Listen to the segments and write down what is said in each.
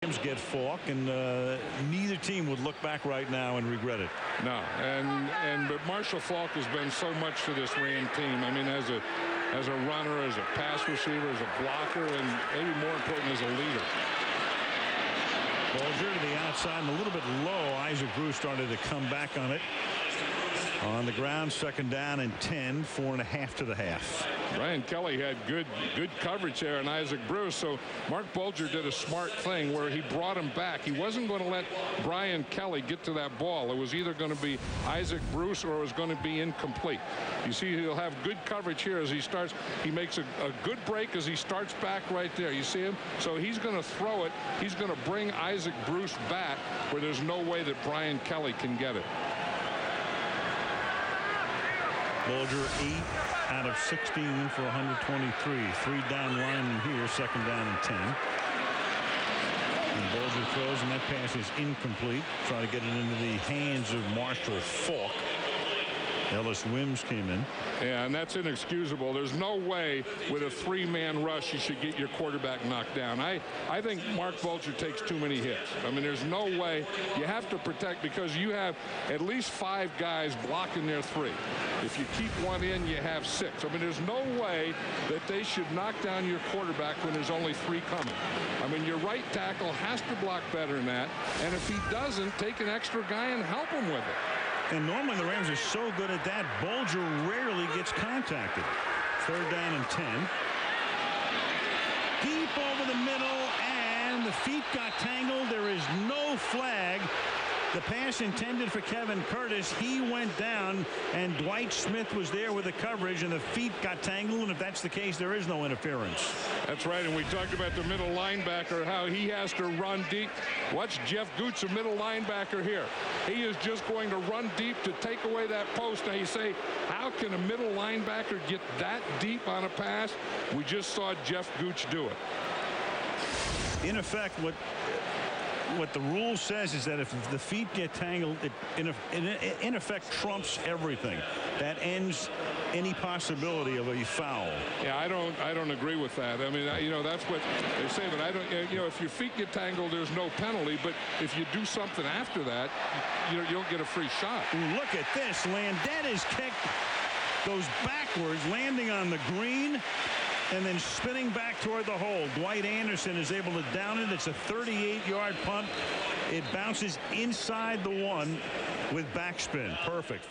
Get Falk, and neither team would look back right now and regret it. No, but Marshall Falk has been so much to this Ram team. I mean, as a runner, as a pass receiver, as a blocker, and maybe more important, as a leader. Bulger to the outside and a little bit low. Isaac Bruce started to come back on it. On the ground, second down and 10, 4.5 to the half. Brian Kelly had good coverage there on Isaac Bruce, so Mark Bulger did a smart thing where he brought him back. He wasn't going to let Brian Kelly get to that ball. It was either going to be Isaac Bruce or it was going to be incomplete. You see, he'll have good coverage here as he starts. He makes a good break as he starts back right there. You see him? So he's going to throw it. He's going to bring Isaac Bruce back where there's no way that Brian Kelly can get it. Bulger 8 out of 16 for 123. 3 down linemen here, second down and 10. And Bulger throws, and that pass is incomplete. Try to get it into the hands of Marshall Falk. Ellis Wims came in. Yeah, and that's inexcusable. There's no way with a 3-man rush you should get your quarterback knocked down. I think Mark Bulger takes too many hits. I mean, there's no way. You have to protect because you have at least 5 guys blocking their 3. If you keep one in, you have 6. I mean, there's no way that they should knock down your quarterback when there's only 3 coming. I mean, your right tackle has to block better than that. And if he doesn't, take an extra guy and help him with it. And normally the Rams are so good at that, Bulger rarely gets contacted. Third down and 10. Deep over the middle, and the feet got tangled. There is no flag. The pass intended for Kevin Curtis. He went down, and Dwight Smith was there with the coverage, and the feet got tangled. And if that's the case, there is no interference. That's right, and we talked about the middle linebacker, how he has to run deep. Watch Jeff Gooch, a middle linebacker here. He is just going to run deep to take away that post. Now you say, how can a middle linebacker get that deep on a pass? We just saw Jeff Gooch do it. In effect, what the rule says is that if the feet get tangled, it in effect trumps everything. That ends any possibility of a foul. Yeah, I don't agree with that. I mean, you know, that's what they say, but I don't. You know, if your feet get tangled, there's no penalty. But if you do something after that, you don't get a free shot. Look at this. Landetta's kick goes backwards, landing on the green, and then spinning back toward the hole. Dwight Anderson is able to down it. It's a 38-yard punt. It bounces inside the 1 with backspin. Perfect.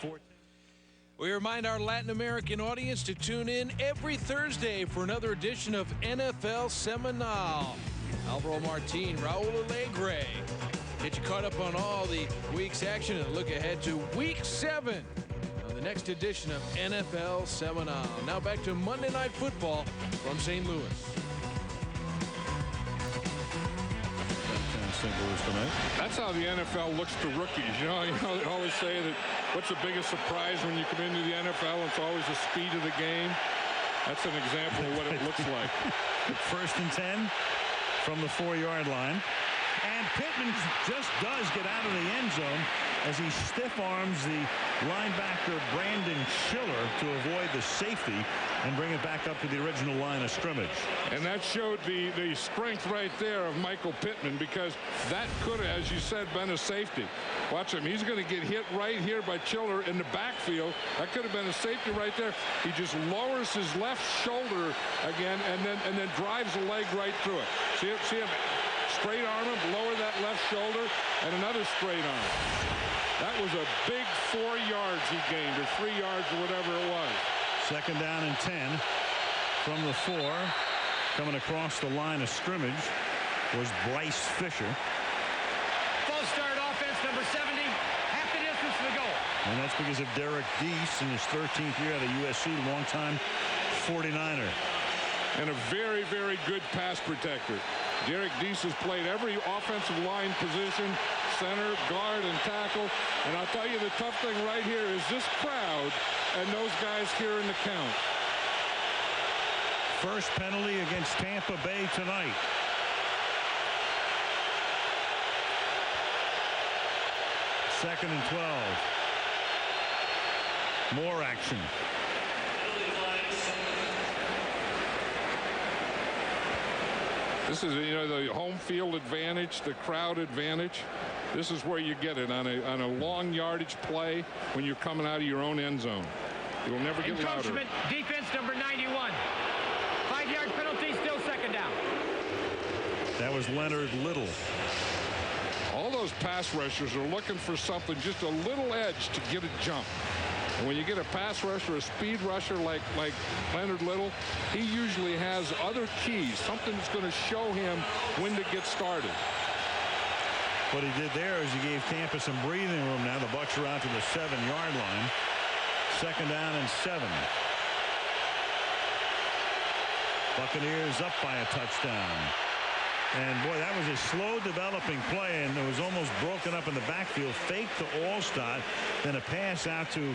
We remind our Latin American audience to tune in every Thursday for another edition of NFL Semanal. Alvaro Martin, Raul Alegre. Get you caught up on all the week's action and look ahead to Week 7. The next edition of NFL Semanal. Now back to Monday Night Football from St. Louis. That's how the NFL looks to rookies. You know, they always say that what's the biggest surprise when you come into the NFL? It's always the speed of the game. That's an example of what it looks like. First and 10 from the 4-yard line. And Pittman just does get out of the end zone as he stiff arms the linebacker Brandon Schiller to avoid the safety and bring it back up to the original line of scrimmage. And that showed the strength right there of Michael Pittman, because that could have, as you said, been a safety. Watch him. He's going to get hit right here by Schiller in the backfield. That could have been a safety right there. He just lowers his left shoulder again and then drives the leg right through it. See him straight arm him, lower that left shoulder, and another straight arm. That was a big 4 yards he gained, or 3 yards, or whatever it was. Second down and 10 from the 4. Coming across the line of scrimmage was Bryce Fisher. False start offense, number 70, half the distance to the goal. And that's because of Derek Deese in his 13th year at USC, longtime 49er. And a very, very good pass protector. Derek Deese has played every offensive line position, center, guard, and tackle. And I'll tell you, the tough thing right here is this crowd and those guys here in the count. First penalty against Tampa Bay tonight. Second and 12. More action. This is, you know, the home field advantage, the crowd advantage. This is where you get it on a long yardage play when you're coming out of your own end zone. You'll never get louder. Encroachment, defense number 91. 5-yard penalty, still second down. That was Leonard Little. All those pass rushers are looking for something, just a little edge to get a jump. And when you get a pass rusher, a speed rusher like Leonard Little, he usually has other keys, something that's going to show him when to get started. What he did there is he gave Tampa some breathing room. Now the Bucs are out to the 7-yard line. Second down and 7. Buccaneers up by a touchdown. And boy, that was a slow developing play, and it was almost broken up in the backfield. Fake to Allstott, then a pass out to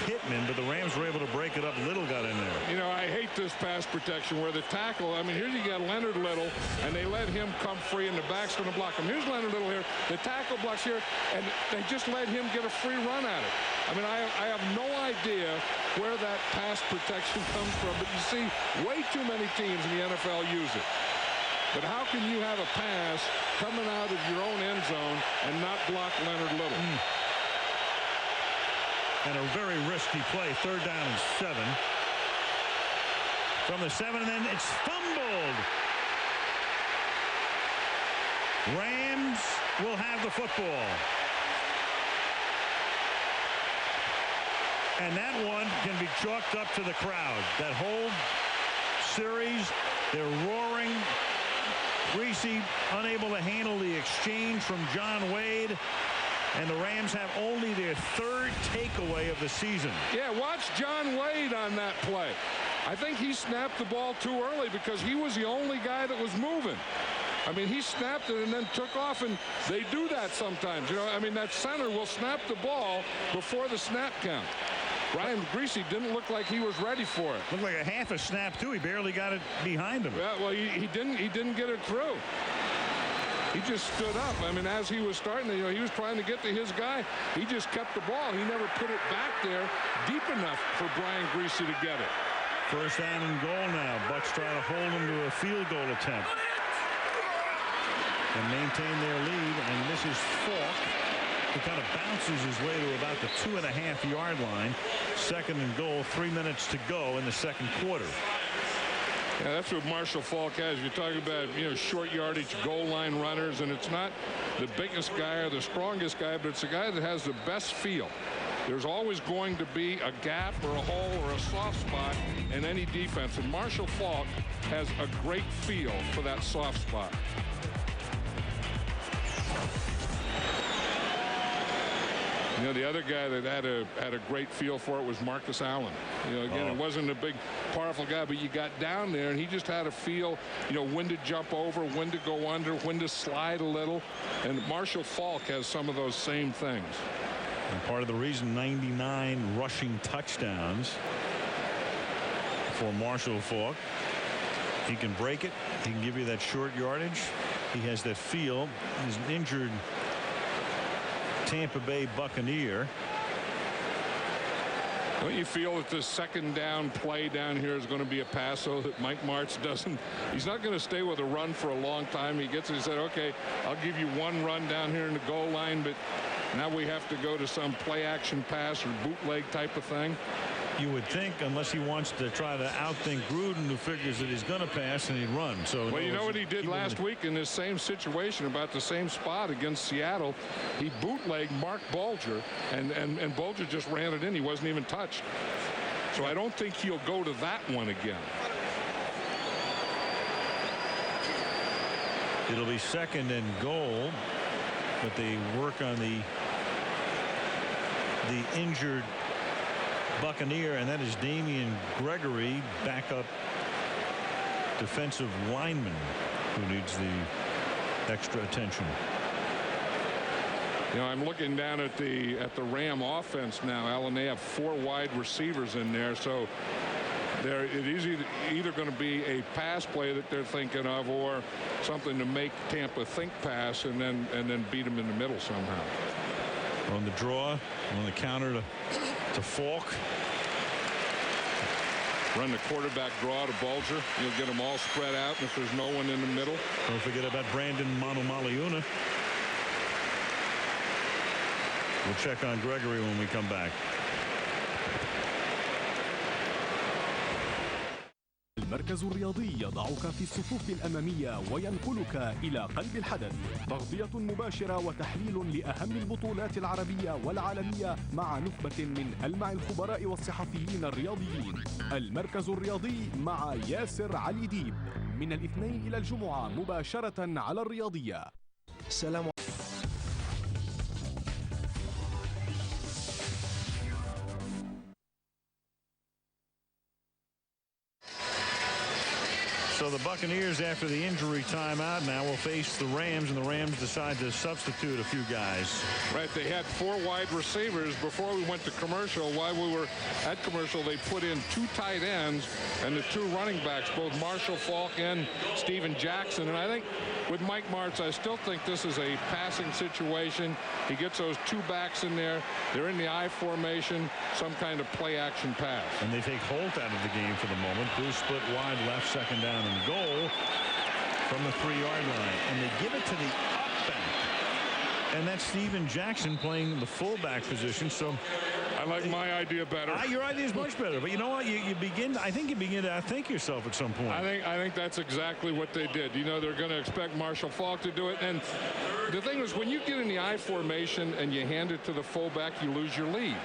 Pittman, but the Rams were able to break it up. Little got in there. You know, I hate this pass protection where the tackle, I mean, here you got Leonard Little, and they let him come free, and the back's going to block him. Here's Leonard Little here. The tackle blocks here, and they just let him get a free run at it. I mean, I have no idea where that pass protection comes from, but you see way too many teams in the NFL use it. But how can you have a pass coming out of your own end zone and not block Leonard Little? And a very risky play. Third down and 7. From the 7, and then it's fumbled. Rams will have the football. And that one can be chalked up to the crowd. That whole series, they're roaring. Greasy unable to handle the exchange from John Wade. And the Rams have only their 3rd takeaway of the season. Yeah, watch John Wade on that play. I think he snapped the ball too early because he was the only guy that was moving. I mean, he snapped it and then took off, and they do that sometimes. You know, I mean, that center will snap the ball before the snap count. Brian Greasy didn't look like he was ready for it. Looked like a half a snap, too. He barely got it behind him. Yeah, well, he didn't get it through. He just stood up. I mean, as he was starting, you know, he was trying to get to his guy. He just kept the ball. He never put it back there deep enough for Brian Greasy to get it. First down and goal now. Bucs try to hold him to a field goal attempt and maintain their lead. And this is Falk, who kind of bounces his way to about the 2.5-yard line. Second and goal, 3 minutes to go in the second quarter. Yeah, that's what Marshall Falk has. You're talking about, you know, short yardage goal line runners, and it's not the biggest guy or the strongest guy, but it's the guy that has the best feel. There's always going to be a gap or a hole or a soft spot in any defense, and Marshall Falk has a great feel for that soft spot. You know, the other guy that had a great feel for it was Marcus Allen. You know, again, it wasn't a big, powerful guy, but you got down there, and he just had a feel, you know, when to jump over, when to go under, when to slide a little. And Marshall Falk has some of those same things. And part of the reason 99 rushing touchdowns for Marshall Falk. He can break it. He can give you that short yardage. He has that feel. He's an injured Tampa Bay Buccaneer. Don't you feel that this second down play down here is going to be a pass so that Mike Martz doesn't, he's not going to stay with a run for a long time. He gets it, he said, okay, I'll give you one run down here in the goal line, but now we have to go to some play action pass or bootleg type of thing. You would think, unless he wants to try to outthink Gruden, who figures that he's going to pass and he'd run. So, well, you know what he did last week in this same situation, about the same spot against Seattle? He bootlegged Mark Bulger, and Bulger just ran it in. He wasn't even touched. So I don't think he'll go to that one again. It'll be second and goal, but they work on the injured Buccaneer, and that is Damian Gregory, backup defensive lineman, who needs the extra attention. You know, I'm looking down at the Ram offense now, Alan. They have 4 wide receivers in there, so it is either going to be a pass play that they're thinking of, or something to make Tampa think pass and then beat them in the middle somehow. On the draw, on the counter to Falk. run the quarterback draw to Bulger. You'll get them all spread out if there's no one in the middle. Don't forget about Brandon Maliuna. We'll check on Gregory when we come back. المركز الرياضي يضعك في الصفوف الأمامية وينقلك إلى قلب الحدث. تغطية مباشرة وتحليل لأهم البطولات العربية والعالمية مع نخبة من ألمع الخبراء والصحفيين الرياضيين. المركز الرياضي مع ياسر علي ديب من الاثنين إلى الجمعة مباشرة على الرياضية. سلام. So the Buccaneers, after the injury timeout, now will face the Rams, and the Rams decide to substitute a few guys. Right, they had 4 wide receivers before we went to commercial. While we were at commercial, they put in 2 tight ends and the 2 running backs, both Marshall Faulk and Steven Jackson. And I think with Mike Martz, I still think this is a passing situation. He gets those 2 backs in there. They're in the I formation, some kind of play action pass. And they take Holt out of the game for the moment. Bruce split wide left, second down and goal from the 3-yard line. And they give it to the up back. And that's Steven Jackson playing the fullback position. So I like my idea better. Your idea is much better. But you know what? I think you begin to outthink yourself at some point. I think that's exactly what they did. You know, they're going to expect Marshall Faulk to do it. And the thing is, when you get in the I formation and you hand it to the fullback, you lose your lead.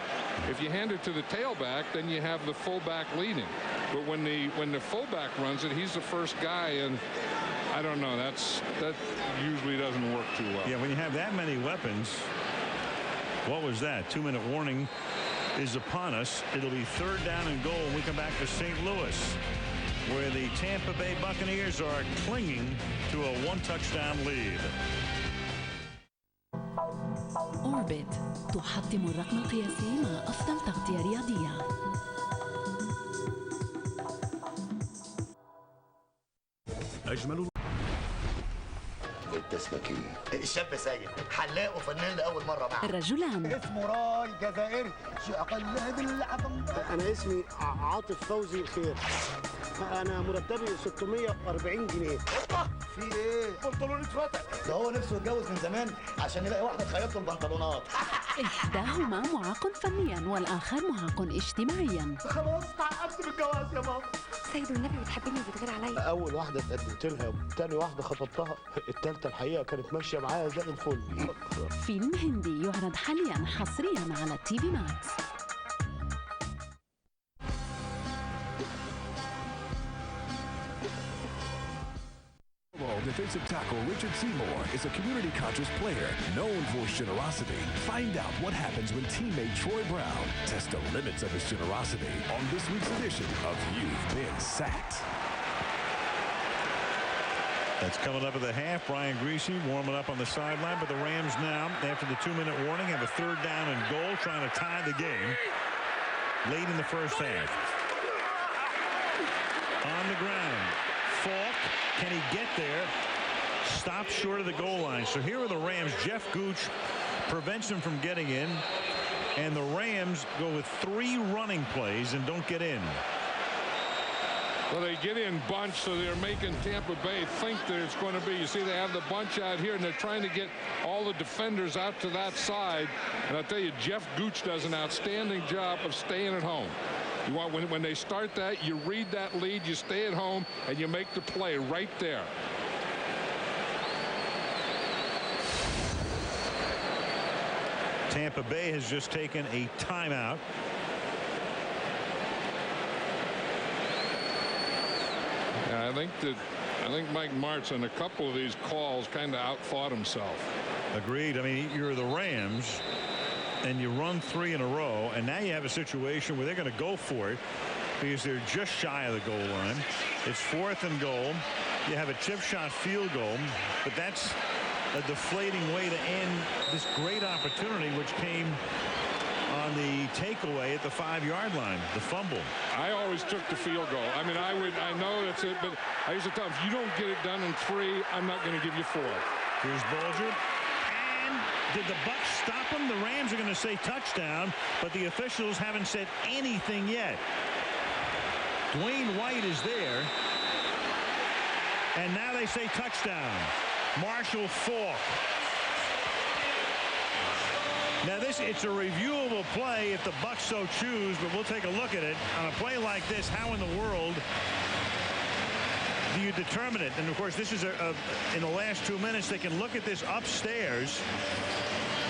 If you hand it to the tailback, then you have the fullback leading. But when the fullback runs it, he's the first guy, and I don't know. That usually doesn't work too well. Yeah, when you have that many weapons. What was that? 2-minute warning is upon us. It'll be 3rd down and goal when we come back to St. Louis, where the Tampa Bay Buccaneers are clinging to a 1-touchdown lead. Orbit تحطم الرقم القياسي مع أفضل تغطية رياضية. أجمل انت اسمك ايه؟ الشاب سيد حلاق وفنان لاول مره معه. الرجلان اسمه راي جزائري قلاد العظم. انا اسمي عاطف فوزي الخير. انا مرتبي 640 جنيه. في ايه؟ بنطلون اتفتح. ده هو نفسه يتجوز من زمان عشان يلاقي واحده تخيط له البنطلونات. إحداهما معاق فنيا والآخر معاق اجتماعيا. خلاص تعقدت بالجواز يا ماما. سيد والنبي بتحبني وبتغير عليا. اول واحده اتقدمت لها، تاني واحده خطبتها، التالتة الحقيقه كانت ماشيه معايا زي الفل. فيلم هندي يعرض حاليا حصريا على تي في ماكس. Defensive tackle Richard Seymour is a community-conscious player known for his generosity. Find out what happens when teammate Troy Brown tests the limits of his generosity on this week's edition of You've Been Sacked. That's coming up at the half. Brian Griese warming up on the sideline, but the Rams now, after the 2-minute warning, have a 3rd down and goal, trying to tie the game late in the first half. On the ground, Faulk, can he get there? Stopped short of the goal line. So here are the Rams. Jeff Gooch prevents him from getting in, and the Rams go with 3 running plays and don't get in. Well, they get in bunch, so they're making Tampa Bay think that it's going to be. You see, they have the bunch out here, and they're trying to get all the defenders out to that side. And I'll tell you, Jeff Gooch does an outstanding job of staying at home. You want when they start that, you read that lead, you stay at home, and you make the play right there. Tampa Bay has just taken a timeout. Yeah, I think Mike Martz on a couple of these calls kind of outthought himself. Agreed. I mean, you're the Rams, and you run 3 in a row, and now you have a situation where they're going to go for it because they're just shy of the goal line. It's 4th and goal. You have a chip shot field goal, but that's a deflating way to end this great opportunity, which came on the takeaway at the 5-yard line, the fumble. I always took the field goal. I mean, I know that's it, but I used to tell them, if you don't get it done in 3, I'm not going to give you 4. Here's Bulger. And did the Bucs stop him? The Rams are going to say touchdown, but the officials haven't said anything yet. Dwayne White is there. And now they say touchdown. Marshall Faulk. Now it's a reviewable play if the Bucs so choose, but we'll take a look at it. On a play like this, how in the world do you determine it? And of course, this is in the last 2 minutes, they can look at this upstairs.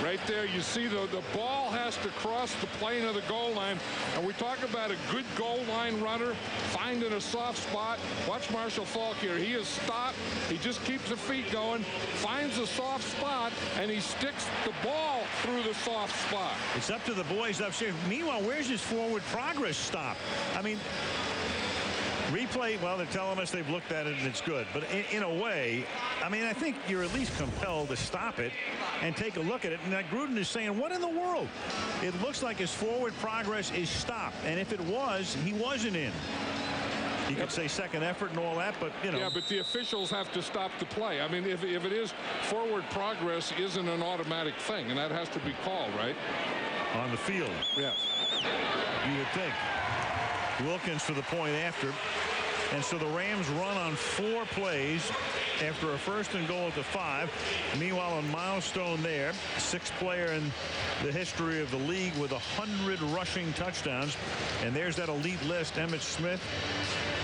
Right there, you see the ball has to cross the plane of the goal line. And we talk about a good goal line runner finding a soft spot. Watch Marshall Faulk here. He is stopped. He just keeps the feet going, finds a soft spot, and he sticks the ball through the soft spot. It's up to the boys upstairs. Meanwhile, where's his forward progress stop? I mean, replay, well, they're telling us they've looked at it and it's good. But in a way, I mean, I think you're at least compelled to stop it and take a look at it. And Gruden is saying, what in the world? It looks like his forward progress is stopped. And if it was, he wasn't in. You could say second effort and all that, but, you know. Yeah, but the officials have to stop the play. I mean, if it is forward progress isn't an automatic thing, and that has to be called, right? On the field. Yes. You would think. Wilkins for the point after. And so the Rams run on 4 plays after a first and goal at the 5. Meanwhile, a milestone there, 6th player in the history of the league with 100 rushing touchdowns. And there's that elite list. Emmitt Smith,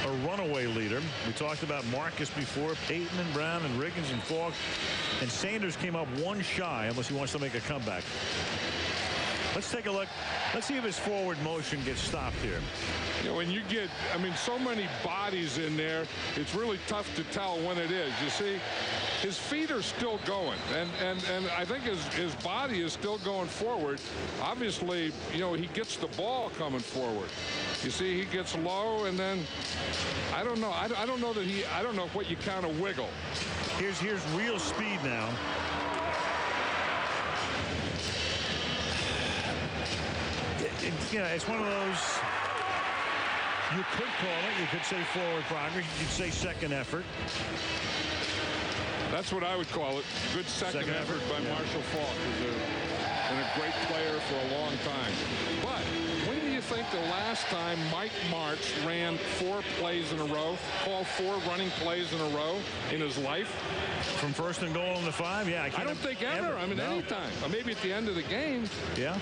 a runaway leader. We talked about Marcus before, Peyton and Brown and Riggins and Falk. And Sanders came up 1 shy, unless he wants to make a comeback. Let's take a look. Let's see if his forward motion gets stopped here. You know, when you get, I mean, so many bodies in there, it's really tough to tell when it is. You see, his feet are still going, and I think his body is still going forward. Obviously, you know, he gets the ball coming forward. You see, he gets low, and then I don't know. I don't know that I don't know what you count a wiggle. Here's real speed now. You know, it's one of those, you could call it, you could say forward progress, you could say second effort. That's what I would call it. Good second effort by Marshall Faulk. He's been a great player for a long time. But when do you think the last time Mike Martz ran 4 plays in a row, called 4 running plays in a row in his life? From first and goal on the 5? Yeah, I don't think ever. I mean, anytime. Or maybe at the end of the game. Yeah.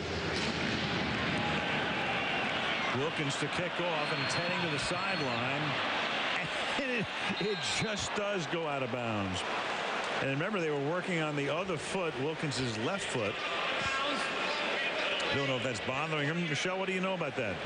Wilkins to kick off, and it's heading to the sideline. And it just does go out of bounds. And remember, they were working on the other foot, Wilkins' left foot. Don't know if that's bothering him. Michelle, what do you know about that?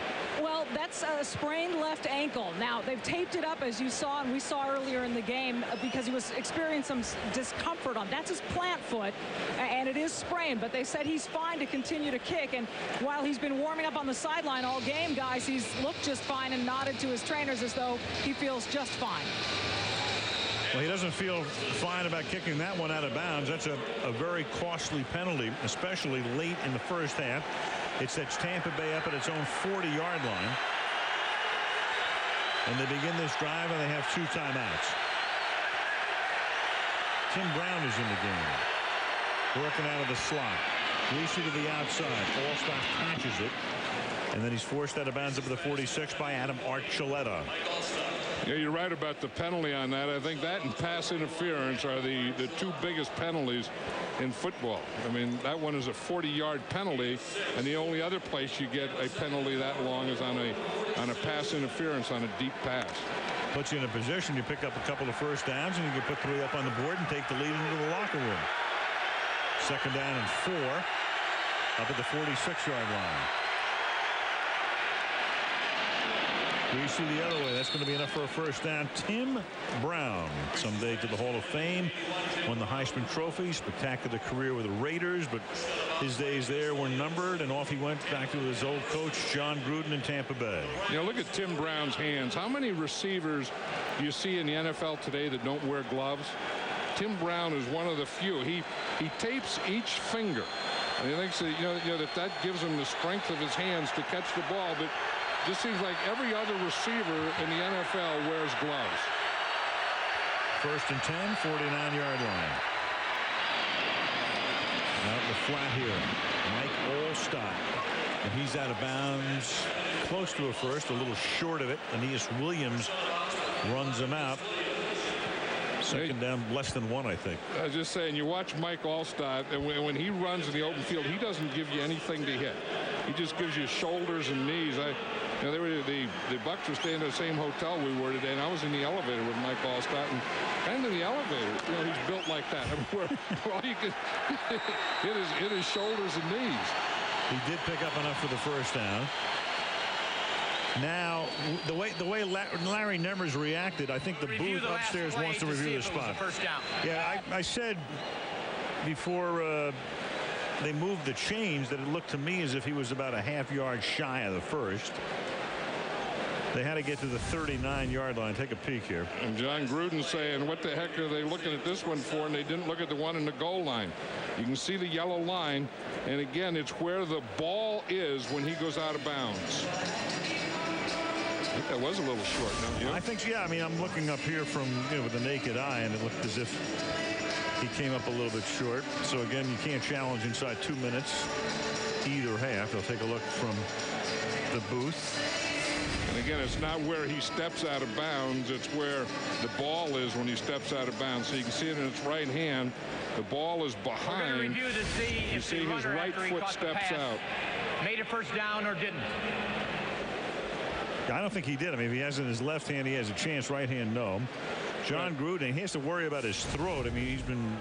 Well, that's a sprained left ankle. Now, they've taped it up, as you saw, and we saw earlier in the game, because he was experiencing some discomfort on. That's his plant foot, and it is sprained, but they said he's fine to continue to kick. And while he's been warming up on the sideline all game, guys, he's looked just fine and nodded to his trainers as though he feels just fine. Well, he doesn't feel fine about kicking that one out of bounds. That's a very costly penalty, especially late in the first half. It sets Tampa Bay up at its own 40-yard line. And they begin this drive, and they have 2 timeouts. Tim Brown is in the game, working out of the slot. Greasy to the outside. Allstott catches it. And then he's forced out of bounds up to the 46 by Adam Archuleta. Yeah, you're right about the penalty on that. I think that and pass interference are the 2 biggest penalties in football. I mean, that one is a 40-yard penalty, and the only other place you get a penalty that long is on a pass interference on a deep pass. Puts you in a position, you pick up a couple of first downs, and you can put 3 up on the board and take the lead into the locker room. 2nd down and 4 up at the 46-yard line. Greasy the other way. That's going to be enough for a first down. Tim Brown, someday to the Hall of Fame, won the Heisman Trophy, spectacular career with the Raiders, but his days there were numbered, and off he went back to his old coach, John Gruden, in Tampa Bay. You know, look at Tim Brown's hands. How many receivers do you see in the NFL today that don't wear gloves? Tim Brown is one of the few. He tapes each finger, and he thinks that, you know that gives him the strength of his hands to catch the ball, but just seems like every other receiver in the NFL wears gloves. 1st and 10, 49-yard line. Out in the flat here. Mike Allstott And he's out of bounds, close to a first, a little short of it. Aeneas Williams runs him out. Second down, less than one, I think. I was just saying, you watch Mike Allstott, and when he runs in the open field, he doesn't give you anything to hit. He just gives you shoulders and knees. The Bucs were staying at the same hotel we were today, and I was in the elevator with Mike Allstott, and in the elevator, he's built like that. I mean, where all you can hit his shoulders and knees. He did pick up enough for the first down. Now, the way Larry Nemmers reacted, I think the booth upstairs wants to review the spot. Yeah, I said before they moved the change that it looked to me as if he was about a half-yard shy of the first. They had to get to the 39-yard line. Take a peek here. And John Gruden saying, what the heck are they looking at this one for? And they didn't look at the one in the goal line. You can see the yellow line. And again, it's where the ball is when he goes out of bounds. I think that was a little short. No, I think, yeah. I mean, I'm looking up here from, with the naked eye, and it looked as if he came up a little bit short. So, again, you can't challenge inside 2 minutes either half. They'll take a look from the booth. And again, it's not where he steps out of bounds. It's where the ball is when he steps out of bounds. So you can see it in its right hand. The ball is behind. You see his right foot steps out. Made a first down or didn't? I don't think he did. I mean, if he has it in his left hand, he has a chance. Right hand, no. John Gruden, he has to worry about his throat. I mean, he's been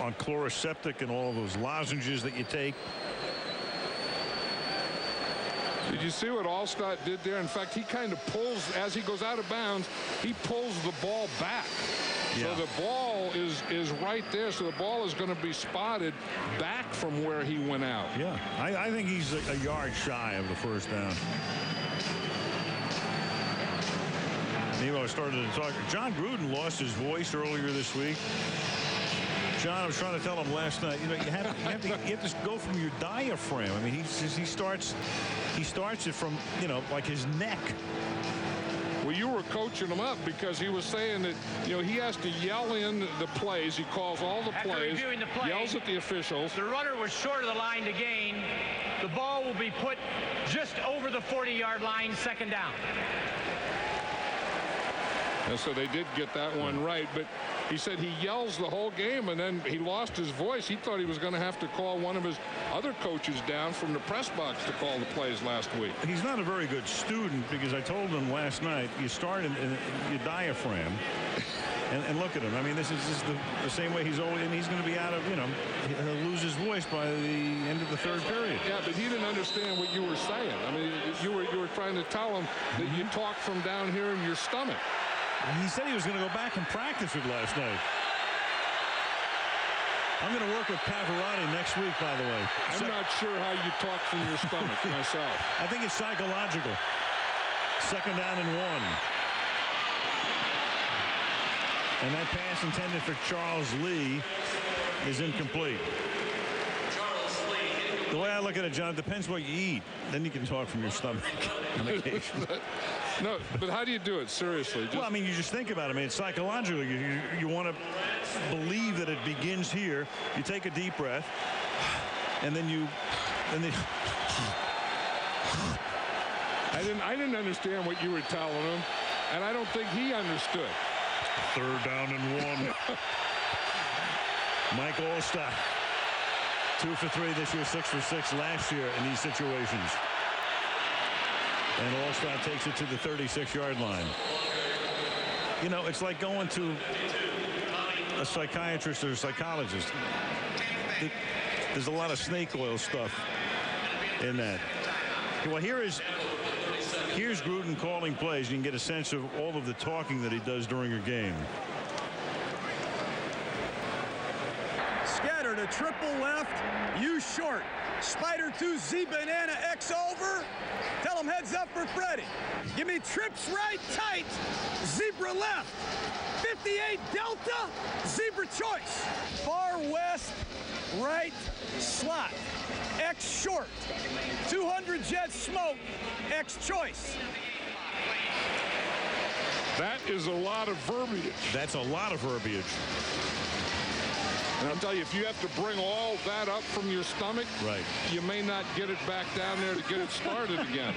on chloroseptic and all those lozenges that you take. Did you see what Allstott did there? In fact, he kind of pulls, as he goes out of bounds, he pulls the ball back. Yeah. So the ball is right there. So the ball is going to be spotted back from where he went out. Yeah, I think he's a yard shy of the first down. Nemo started to talk. John Gruden lost his voice earlier this week. John, I was trying to tell him last night, you have to go from your diaphragm. I mean, he starts it from, like his neck. Well, you were coaching him up because he was saying that, he has to yell in the plays. He calls all the plays, yells at the officials. The runner was short of the line to gain. The ball will be put just over the 40-yard line, second down. And so they did get that one right, but he said he yells the whole game, and then he lost his voice. He thought he was going to have to call one of his other coaches down from the press box to call the plays last week. He's not a very good student because I told him last night, you start in your diaphragm, and look at him. I mean, this is the same way he's always, and he's going to be out of, he'll lose his voice by the end of the third period. Yeah, but he didn't understand what you were saying. I mean, you were trying to tell him that you talk from down here in your stomach. He said he was going to go back and practice it last night. I'm going to work with Pavarotti next week, by the way. I'm not sure how you talk from your stomach myself. I think it's psychological. Second down and 1. And that pass intended for Charles Lee is incomplete. The way I look at it, John, it depends what you eat. Then you can talk from your stomach on occasion. No, but how do you do it? Seriously? Well, I mean, you just think about it. I mean, it's psychological. You want to believe that it begins here. You take a deep breath, and then I didn't understand what you were telling him, and I don't think he understood. Third down and 1. Mike Allstott. 2 for 3 this year, 6 for 6 last year in these situations. And Allstott takes it to the 36-yard line. It's like going to a psychiatrist or a psychologist. There's a lot of snake oil stuff in that. Well, here's Gruden calling plays. You can get a sense of all of the talking that he does during a game. Scatter to triple left, U short. Spider 2 Z banana X over. Tell him heads up for Freddie. Give me trips right tight. Zebra left. 58 Delta. Zebra choice. Far west right slot. X short. 200 jet smoke. X choice. That is a lot of verbiage. That's a lot of verbiage. And I'll tell you, if you have to bring all that up from your stomach, right, you may not get it back down there to get it started again.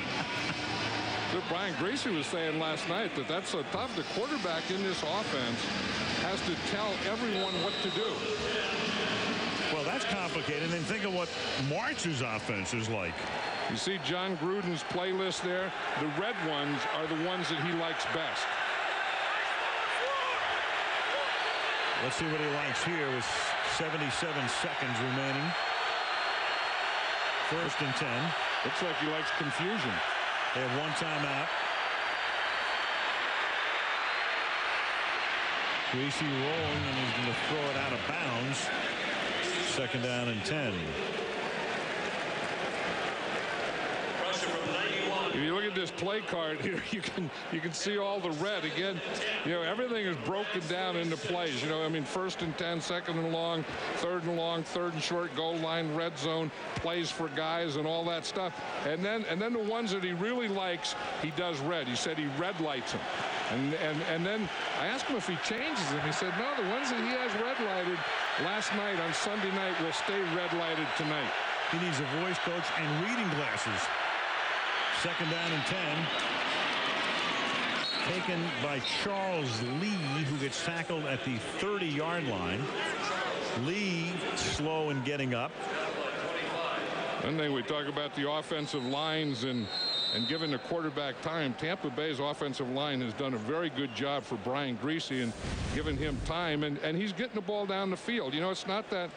So Brian Griese was saying last night that that's so tough. The quarterback in this offense has to tell everyone what to do. Well, that's complicated. And then think of what March's offense is like. You see John Gruden's playlist there. The red ones are the ones that he likes best. Let's see what he likes here with 77 seconds remaining. 1st and 10. Looks like he likes confusion. They have one timeout. Griese rolling, and he's going to throw it out of bounds. 2nd down and 10. If you look at this play card here, you can see all the red again. You know, everything is broken down into plays. You know, I mean, 1st and 10, 2nd and long, 3rd and long, 3rd and short, goal line, red zone, plays for guys, and all that stuff. And then the ones that he really likes, he does red. He said he red lights them. And then I asked him if he changes them. He said, no, the ones that he has red lighted last night on Sunday night will stay red lighted tonight. He needs a voice coach and reading glasses. 2nd down and 10. Taken by Charles Lee, who gets tackled at the 30-yard line. Lee slow in getting up. And then we talk about the offensive lines and giving the quarterback time. Tampa Bay's offensive line has done a very good job for Brian Griese and giving him time, and he's getting the ball down the field. You know, it's not that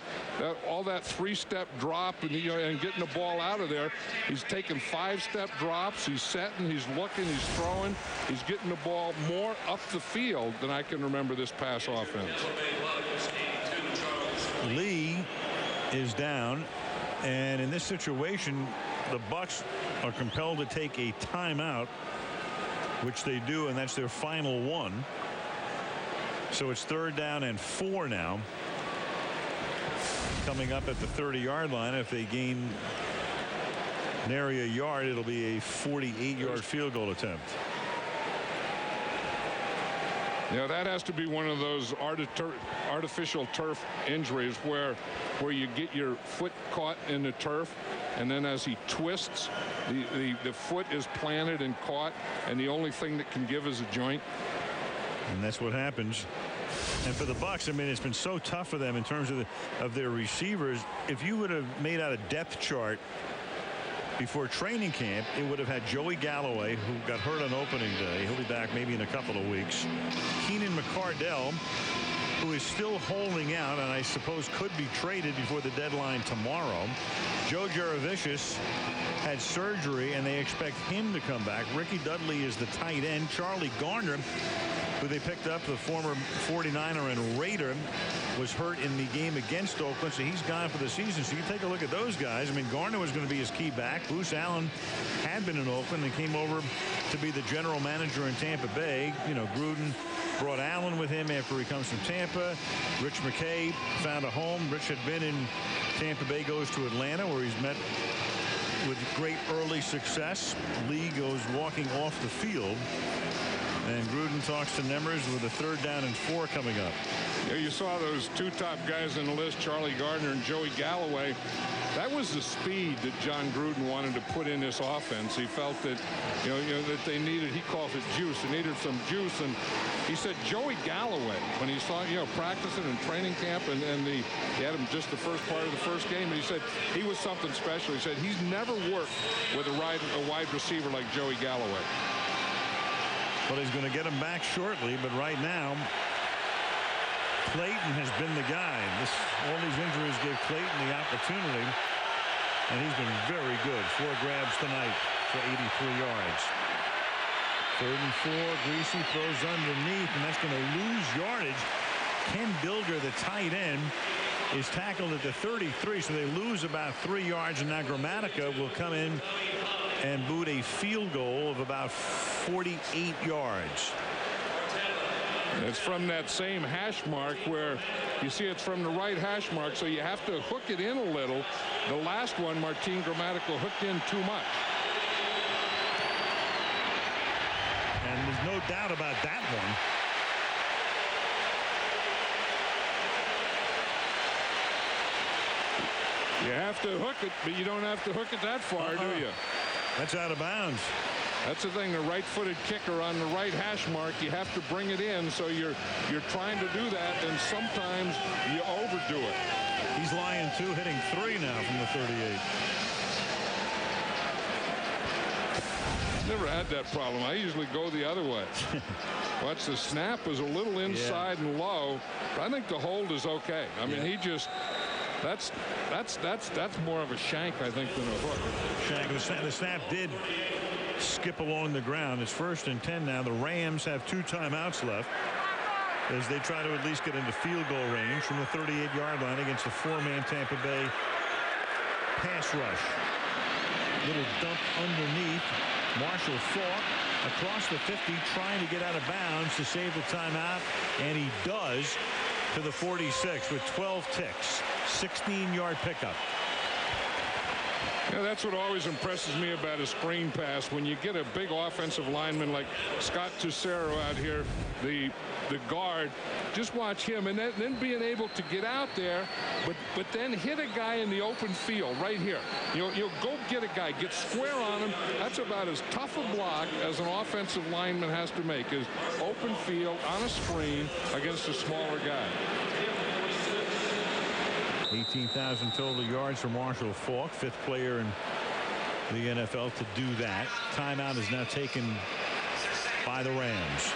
all that 3-step drop and getting the ball out of there. He's taking 5-step drops. He's setting, he's looking, he's throwing. He's getting the ball more up the field than I can remember this pass offense. Lee is down, and in this situation, the Bucs are compelled to take a timeout, which they do, and that's their final one. So it's 3rd down and 4 now. Coming up at the 30-yard line. If they gain nary a yard, it'll be a 48-yard field goal attempt. You know, that has to be one of those artificial turf injuries where you get your foot caught in the turf, and then as he twists, the foot is planted and caught, and the only thing that can give is a joint. And that's what happens. And for the Bucs, I mean, it's been so tough for them in terms of their receivers. If you would have made out a depth chart before training camp, it would have had Joey Galloway, who got hurt on opening day. He'll be back maybe in a couple of weeks. Keenan McCardell, who is still holding out and I suppose could be traded before the deadline tomorrow. Joe Jaravicius had surgery and they expect him to come back. Ricky Dudley is the tight end. Charlie Garner, who they picked up, the former 49er and Raider, was hurt in the game against Oakland, so he's gone for the season. So you take a look at those guys. I mean, Garner was going to be his key back. Bruce Allen had been in Oakland and came over to be the general manager in Tampa Bay. You know, Gruden brought Allen with him after he comes from Tampa. Rich McKay found a home. Rich had been in Tampa Bay, goes to Atlanta, where he's met with great early success. Lee goes walking off the field. And Gruden talks to Nemers with a 3rd down and 4 coming up. Yeah, you saw those 2 top guys on the list, Charlie Gardner and Joey Galloway. That was the speed that John Gruden wanted to put in this offense. He felt that, you know that they needed, he calls it juice. They needed some juice. And he said Joey Galloway, when he saw, practicing in training camp, and he had him just the first part of the first game, and he said he was something special. He said he's never worked with a wide receiver like Joey Galloway. Well, he's going to get him back shortly, but right now, Clayton has been the guy. All these injuries gave Clayton the opportunity, and he's been very good. 4 grabs tonight for 83 yards. 3rd and 4, Griese throws underneath, and that's going to lose yardage. Ken Bilger, the tight end, is tackled at the 33, so they lose about 3 yards, and now Gramatica will come in and boot a field goal of about 48 yards. It's from that same hash mark where you see it's from the right hash mark, so you have to hook it in a little. The last one, Martin Gramatica hooked in too much. And there's no doubt about that one. You have to hook it, but you don't have to hook it that far, do you? That's out of bounds. That's the thing, the right-footed kicker on the right hash mark, you have to bring it in, so you're trying to do that, and sometimes you overdo it. He's lying 2, hitting 3 now from the 38. Never had that problem. I usually go the other way. Watch, the snap was a little inside and low, but I think the hold is okay. I mean, he just, that's more of a shank, I think, than a hook. Shank. The snap did skip along the ground. It's 1st and 10 now. The Rams have 2 timeouts left as they try to at least get into field goal range from the 38-yard line against the 4-man Tampa Bay pass rush. Little dump underneath. Marshall Faulk across the 50, trying to get out of bounds to save the timeout, and he does to the 46 with 12 ticks. 16-yard pickup. Yeah, that's what always impresses me about a screen pass. When you get a big offensive lineman like Scott Tucero out here, the guard, just watch him, and then being able to get out there, but then hit a guy in the open field right here. You'll go get a guy, get square on him. That's about as tough a block as an offensive lineman has to make, is open field on a screen against a smaller guy. 18,000 total yards for Marshall Faulk, 5th player in the NFL to do that. Timeout is now taken by the Rams.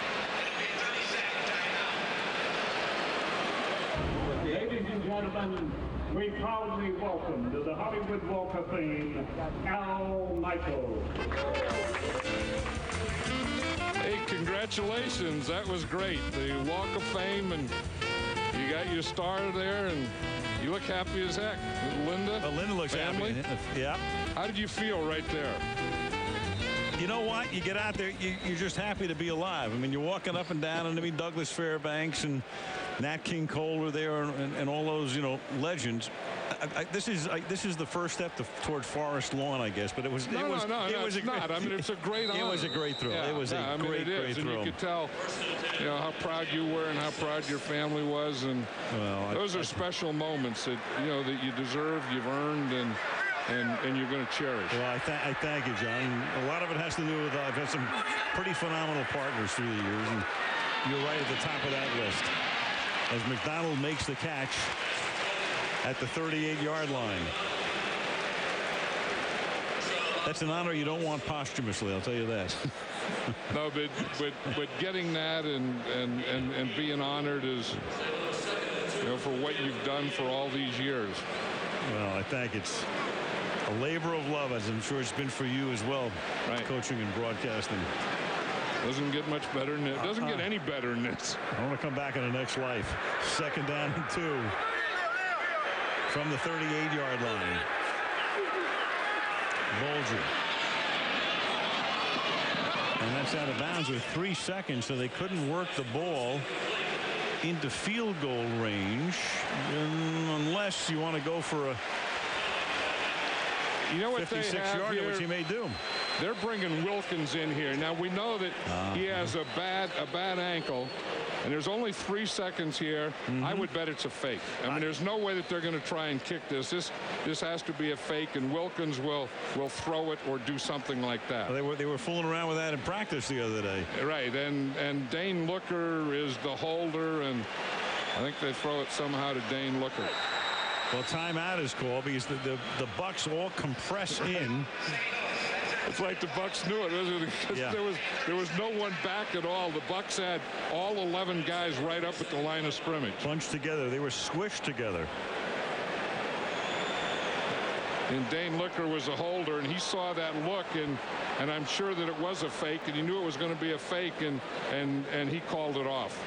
Ladies and gentlemen, we proudly welcome to the Hollywood Walk of Fame, Al Michaels. Hey, congratulations. That was great. The Walk of Fame, and you got your star there, and you look happy as heck. Linda? Linda looks family? happy. Yeah. How did you feel right there? You know what? You get out there, you're just happy to be alive. I mean, you're walking up and down, and I mean, Douglas Fairbanks and Nat King Cole were there, and all those, legends. This is the first step toward Forest Lawn, I guess. But it was not. I mean, it's a great honor. It was a great thrill. Yeah, it was a great thrill. And you could tell, how proud you were and how proud your family was, and those are special moments that that you deserve, you've earned, and you're going to cherish. Well, I thank you, John. A lot of it has to do with I've had some pretty phenomenal partners through the years, and you're right at the top of that list. As McDonald makes the catch at the 38-yard line. That's an honor you don't want posthumously, I'll tell you that. No, but getting that and being honored is, for what you've done for all these years. Well, I think it's a labor of love, as I'm sure it's been for you as well, coaching and broadcasting. Doesn't get much better than it. Doesn't get any better than this. I want to come back in the next life. 2nd down and 2 from the 38-yard line. Bolger. And that's out of bounds with 3 seconds, so they couldn't work the ball into field goal range unless you want to go for a 56-yarder, which he may do. They're bringing Wilkins in here. Now, we know that he has a bad ankle, and there's only 3 seconds here. I would bet it's a fake. I mean, there's no way that they're going to try and kick this. This has to be a fake, and Wilkins will throw it or do something like that. Well, they were fooling around with that in practice the other day. Right, and Dane Looker is the holder, and I think they throw it somehow to Dane Looker. Well, timeout is called because the Bucks all compress in. It's like the Bucks knew it, wasn't it? Because there was no one back at all. The Bucks had all 11 guys right up at the line of scrimmage. Bunched together. They were squished together. And Dane Looker was a holder, and he saw that look, and I'm sure that it was a fake, and he knew it was going to be a fake, and he called it off.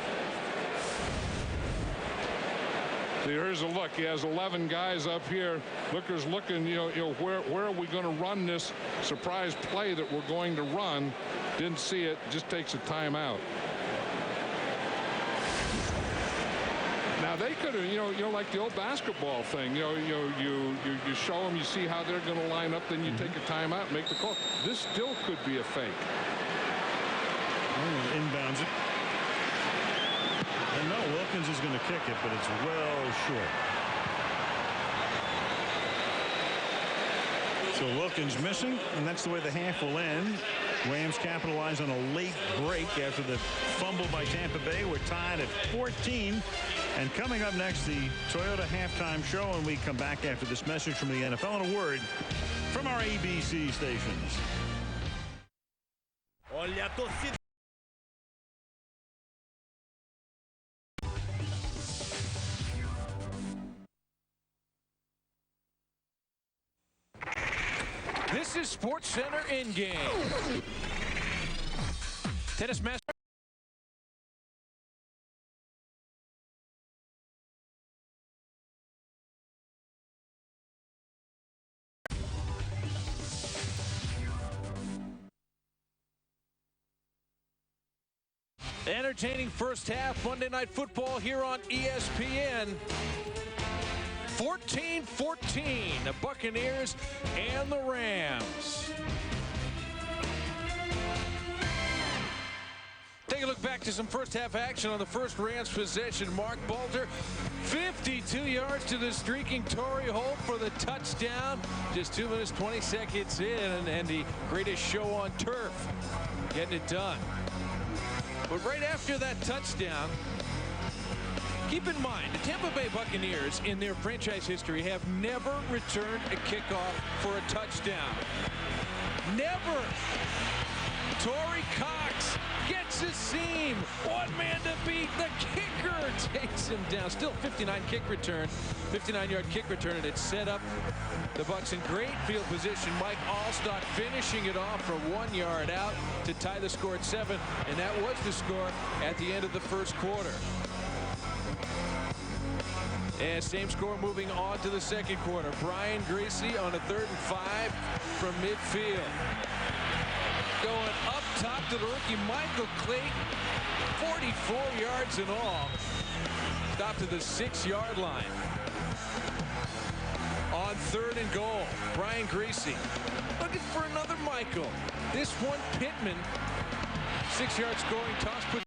Here's a look. He has 11 guys up here. Looker's looking, where are we going to run this surprise play that we're going to run? Didn't see it. Just takes a timeout. Now they could have, like the old basketball thing. You show them, you see how they're going to line up, then you take a timeout, make the call. This still could be a fake. Inbounds it. And no, Wilkins is going to kick it, but it's well short. So Wilkins missing, and that's the way the half will end. Rams capitalize on a late break after the fumble by Tampa Bay. We're tied at 14. And coming up next, the Toyota halftime show, and we come back after this message from the NFL and a word from our ABC stations. Olha a torcida. This is Sports Center in game. Tennis master. Entertaining first half Monday Night Football here on ESPN. 14-14, the Buccaneers and the Rams. Take a look back to some first half action on the first Rams possession. Mark Bolter, 52 yards to the streaking Torrey Holt for the touchdown. Just 2 minutes, 20 seconds in, and the greatest show on turf. Getting it done. But right after that touchdown, keep in mind, the Tampa Bay Buccaneers in their franchise history have never returned a kickoff for a touchdown. Never. Torrey Cox gets a seam. One man to beat. The kicker takes him down. Still 59 kick return, 59-yard kick return, and it set up the Bucs in great field position. Mike Allstock finishing it off from 1 yard out to tie the score at 7, and that was the score at the end of the first quarter. And same score moving on to the second quarter. Brian Greasy on a 3rd and 5 from midfield. Going up top to the rookie Michael Clayton. 44 yards in all. Stopped at the 6-yard line. On 3rd and goal, Brian Greasy looking for another Michael. This one, Pittman. 6 yards scoring toss.